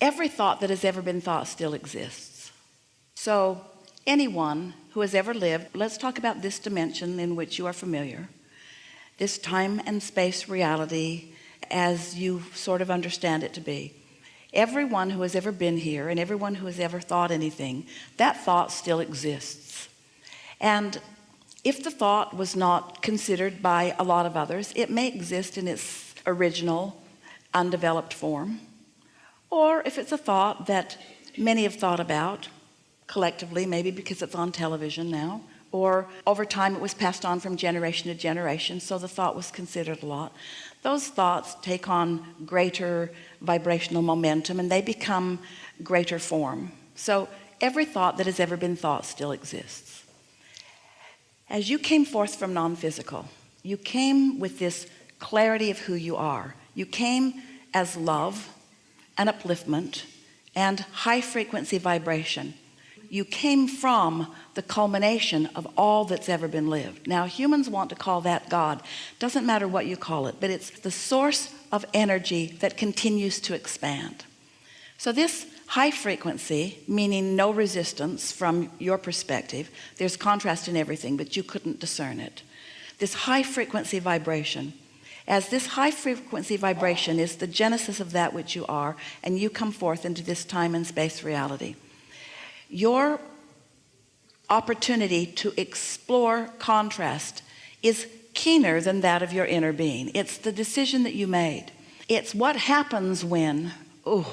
Every thought that has ever been thought still exists. So anyone who has ever lived, let's talk about this dimension in which you are familiar, this time and space reality as you sort of understand it to be. Everyone who has ever been here and everyone who has ever thought anything, that thought still exists. And if the thought was not considered by a lot of others, it may exist in its original undeveloped form. Or if it's a thought that many have thought about collectively, maybe because it's on television now, or over time it was passed on from generation to generation, so the thought was considered a lot. Those thoughts take on greater vibrational momentum and they become greater form. So every thought that has ever been thought still exists. As you came forth from non-physical, you came with this clarity of who you are. You came as love and upliftment and high frequency vibration. You came from the culmination of all that's ever been lived. Now humans want to call that God. Doesn't matter what you call it, but it's the source of energy that continues to expand. So this high frequency, meaning no resistance from your perspective, there's contrast in everything, but you couldn't discern it. This high frequency vibration, as this high frequency vibration is the genesis of that which you are, and you come forth into this time and space reality. Your opportunity to explore contrast is keener than that of your inner being. It's the decision that you made. It's what happens when, we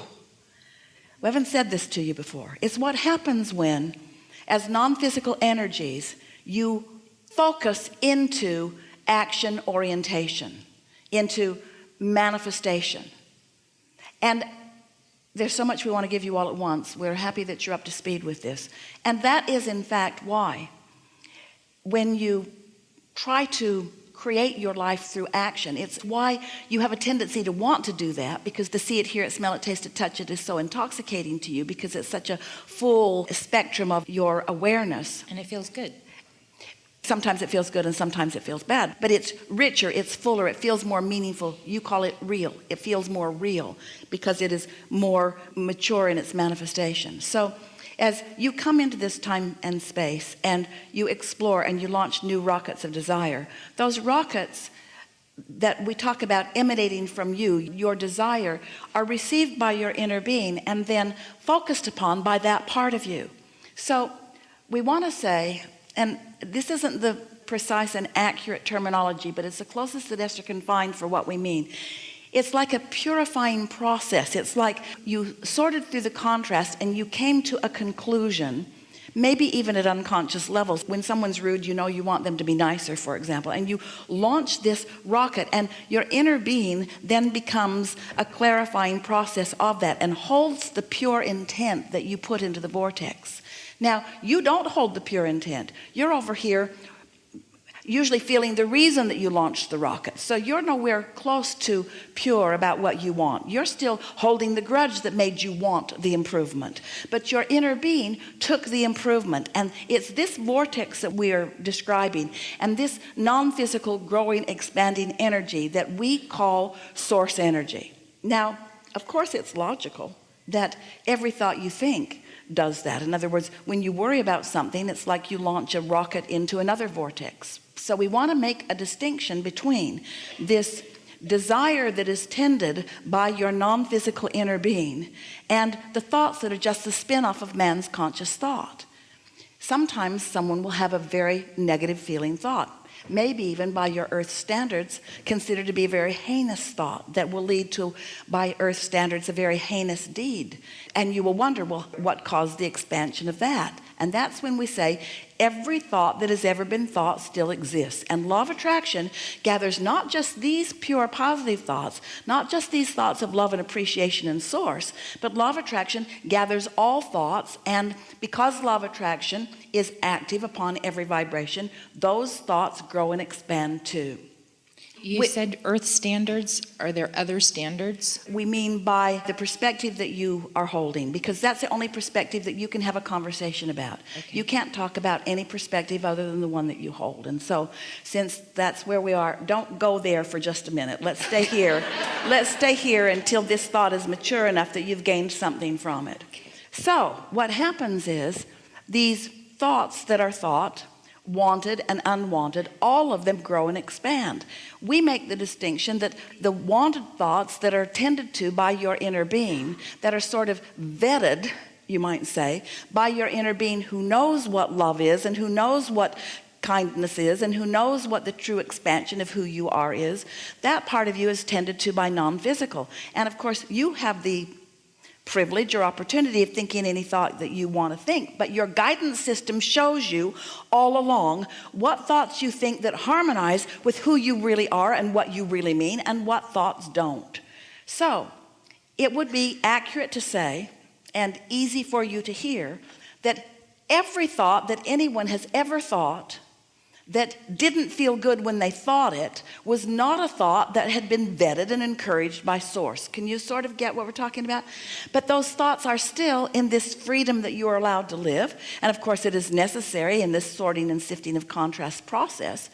haven't said this to you before. It's what happens when, as non-physical energies, you focus into action orientation, into manifestation. And there's so much we want to give you all at once. We're happy that you're up to speed with this. And that is in fact why when you try to create your life through action, it's why you have a tendency to want to do that, because the see it, hear it, smell it, taste it, touch it is so intoxicating to you, because it's such a full spectrum of your awareness. And it feels good. Sometimes it feels good and sometimes it feels bad, but it's richer, it's fuller, it feels more meaningful. You call it real. It feels more real because it is more mature in its manifestation. So as you come into this time and space and you explore and you launch new rockets of desire, those rockets that we talk about emanating from you, your desire, are received by your inner being and then focused upon by that part of you. So we want to say, and this isn't the precise and accurate terminology, but it's the closest that Esther can find for what we mean. It's like a purifying process. It's like you sorted through the contrast and you came to a conclusion, maybe even at unconscious levels. When someone's rude, you know you want them to be nicer, for example, and you launch this rocket, and your inner being then becomes a clarifying process of that and holds the pure intent that you put into the vortex. Now, you don't hold the pure intent. You're over here usually feeling the reason that you launched the rocket. So you're nowhere close to pure about what you want. You're still holding the grudge that made you want the improvement. But your inner being took the improvement. And it's this vortex that we are describing, and this non-physical growing, expanding energy that we call source energy. Now, of course, it's logical that every thought you think does that. In other words, when you worry about something, it's like you launch a rocket into another vortex. So we want to make a distinction between this desire that is tended by your non-physical inner being and the thoughts that are just the spin-off of man's conscious thought. Sometimes someone will have a very negative feeling thought, maybe even by your earth standards considered to be a very heinous thought that will lead to, by earth standards, a very heinous deed. And you will wonder, well, what caused the expansion of that? And that's when we say every thought that has ever been thought still exists. And law of attraction gathers not just these pure positive thoughts, not just these thoughts of love and appreciation and source, but law of attraction gathers all thoughts. And because law of attraction is active upon every vibration, those thoughts grow and expand too. You said earth standards. Are there other standards? We mean by the perspective that you are holding, because that's the only perspective that you can have a conversation about. Okay. You can't talk about any perspective other than the one that you hold. And so since that's where we are, don't go there for just a minute. Let's stay here. Let's stay here until this thought is mature enough that you've gained something from it. So what happens is these thoughts that are thought, wanted and unwanted, all of them grow and expand. We make the distinction that the wanted thoughts that are tended to by your inner being, that are sort of vetted, you might say, by your inner being who knows what love is and who knows what kindness is and who knows what the true expansion of who you are is, that part of you is tended to by non-physical. And of course you have the privilege or opportunity of thinking any thought that you want to think, but your guidance system shows you all along what thoughts you think that harmonize with who you really are and what you really mean, and what thoughts don't. So it would be accurate to say, and easy for you to hear, that every thought that anyone has ever thought that didn't feel good when they thought it was not a thought that had been vetted and encouraged by source. Can you sort of get what we're talking about? But those thoughts are still in this freedom that you are allowed to live. And of course it is necessary in this sorting and sifting of contrast process.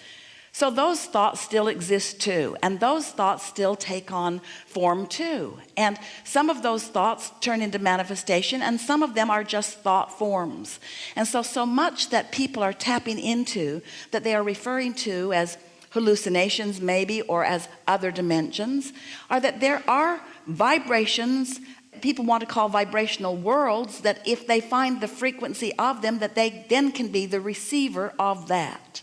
So those thoughts still exist too, and those thoughts still take on form too. And some of those thoughts turn into manifestation, and some of them are just thought forms. And so much that people are tapping into, that they are referring to as hallucinations maybe, or as other dimensions, are that there are vibrations people want to call vibrational worlds, that if they find the frequency of them, that they then can be the receiver of that.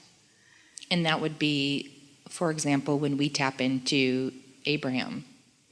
And that would be, for example, when we tap into Abraham.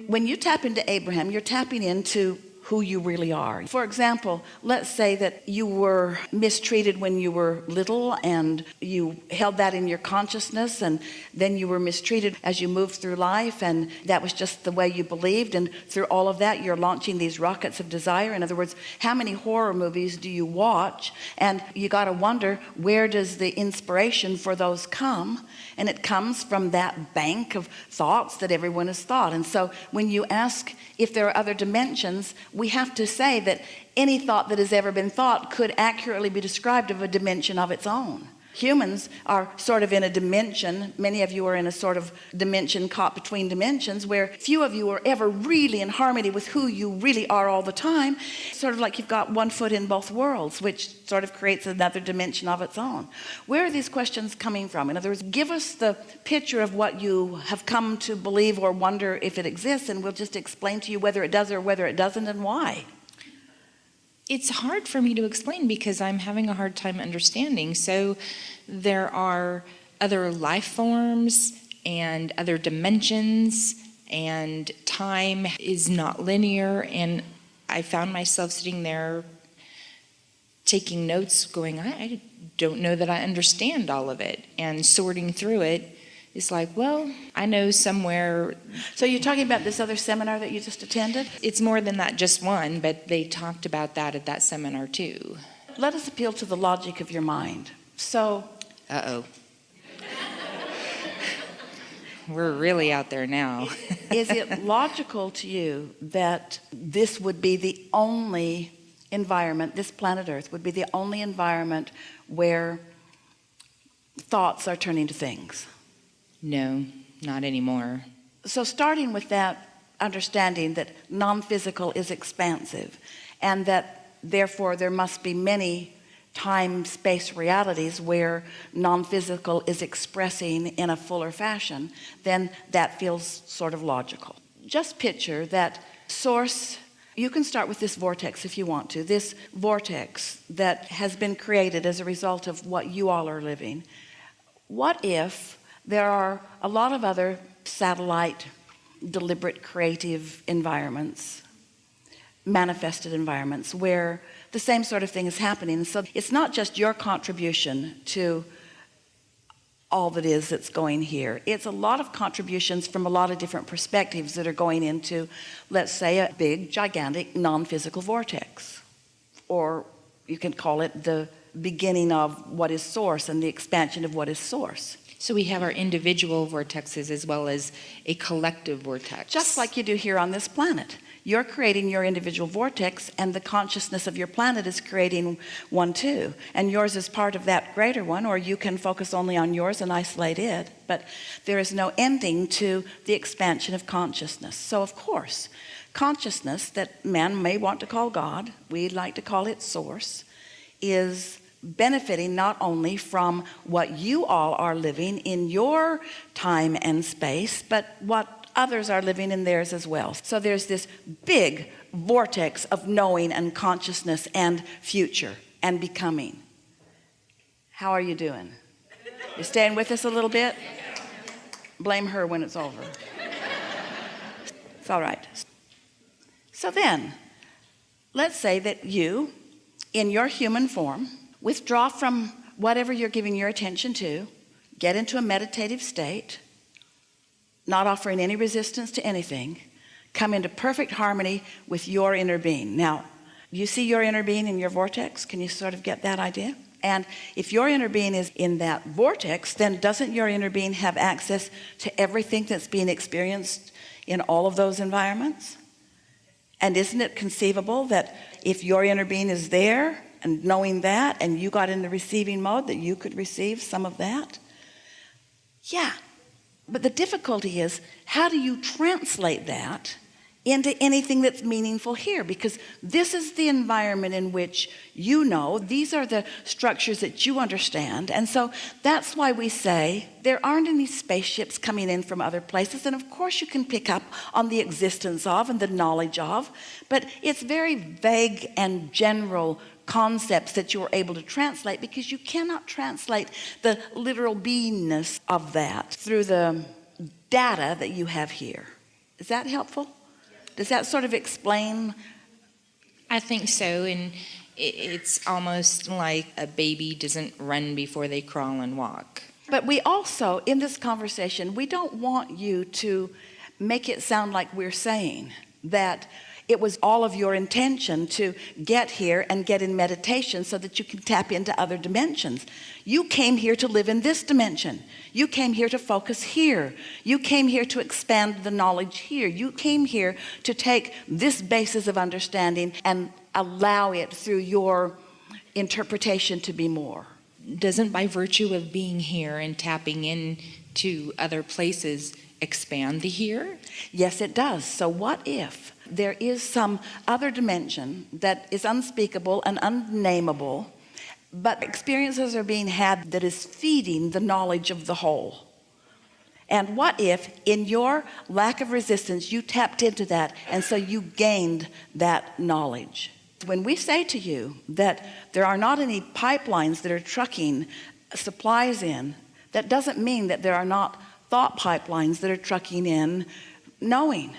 When you tap into Abraham, you're tapping into who you really are. For example, let's say that you were mistreated when you were little and you held that in your consciousness, and then you were mistreated as you moved through life, and that was just the way you believed, and through all of that you're launching these rockets of desire. In other words, how many horror movies do you watch? And you got to wonder, where does the inspiration for those come? And it comes from that bank of thoughts that everyone has thought. And so when you ask if there are other dimensions, we have to say that any thought that has ever been thought could accurately be described of a dimension of its own. Humans are sort of in a dimension, many of you are in a sort of dimension caught between dimensions, where few of you are ever really in harmony with who you really are all the time. Sort of like you've got one foot in both worlds, which sort of creates another dimension of its own. Where are these questions coming from? In other words, give us the picture of what you have come to believe or wonder if it exists, and we'll just explain to you whether it does or whether it doesn't, and why. It's hard for me to explain because I'm having a hard time understanding. So there are other life forms and other dimensions, and time is not linear. And I found myself sitting there taking notes going, I don't know that I understand all of it. And sorting through it is like, well, I know somewhere. So you're talking about this other seminar that you just attended? It's more than that, just one, but they talked about that at that seminar too. Let us appeal to the logic of your mind. So, uh-oh. We're really out there now. Is it logical to you that this would be the only environment, this planet Earth would be the only environment where thoughts are turning to things? No, not anymore. So starting with that understanding that non-physical is expansive, and that therefore there must be many time-space realities where non-physical is expressing in a fuller fashion, then that feels sort of logical. Just picture that source. You can start with this vortex if you want to, this vortex that has been created as a result of what you all are living. What if there are a lot of other satellite, deliberate, creative environments, manifested environments, where the same sort of thing is happening? So it's not just your contribution to all that is that's going here. It's a lot of contributions from a lot of different perspectives that are going into, let's say, a big, gigantic, non-physical vortex. Or you can call it the beginning of what is source and the expansion of what is source. So we have our individual vortexes as well as a collective vortex. Just like you do here on this planet. You're creating your individual vortex, and the consciousness of your planet is creating one too. And yours is part of that greater one, or you can focus only on yours and isolate it. But there is no ending to the expansion of consciousness. So of course, consciousness that man may want to call God, we like to call it source, is benefiting not only from what you all are living in your time and space, but what others are living in theirs as well. So there's this big vortex of knowing and consciousness and future and becoming. How are you doing? You staying with us a little bit? Blame her when it's over. It's all right. So then, let's say that you, in your human form, withdraw from whatever you're giving your attention to, get into a meditative state, not offering any resistance to anything, come into perfect harmony with your inner being. Now, you see your inner being in your vortex? Can you sort of get that idea? And if your inner being is in that vortex, then doesn't your inner being have access to everything that's being experienced in all of those environments? And isn't it conceivable that if your inner being is there, and knowing that, and you got in the receiving mode, that you could receive some of that? Yeah. But the difficulty is, how do you translate that into anything that's meaningful here? Because this is the environment in which you know, these are the structures that you understand. And so that's why we say there aren't any spaceships coming in from other places. And of course you can pick up on the existence of and the knowledge of, but it's very vague and general concepts that you're able to translate, because you cannot translate the literal beingness of that through the data that you have here. Is that helpful? Does that sort of explain? I think so, and it's almost like a baby doesn't run before they crawl and walk. But we also, in this conversation, we don't want you to make it sound like we're saying that it was all of your intention to get here and get in meditation so that you can tap into other dimensions. You came here to live in this dimension. You came here to focus here. You came here to expand the knowledge here. You came here to take this basis of understanding and allow it through your interpretation to be more. Doesn't, by virtue of being here and tapping into other places, expand the here? Yes, it does. So what if there is some other dimension that is unspeakable and unnameable, but experiences are being had that is feeding the knowledge of the whole? And what if in your lack of resistance you tapped into that, and so you gained that knowledge? When we say to you that there are not any pipelines that are trucking supplies in, that doesn't mean that there are not thought pipelines that are trucking in knowing.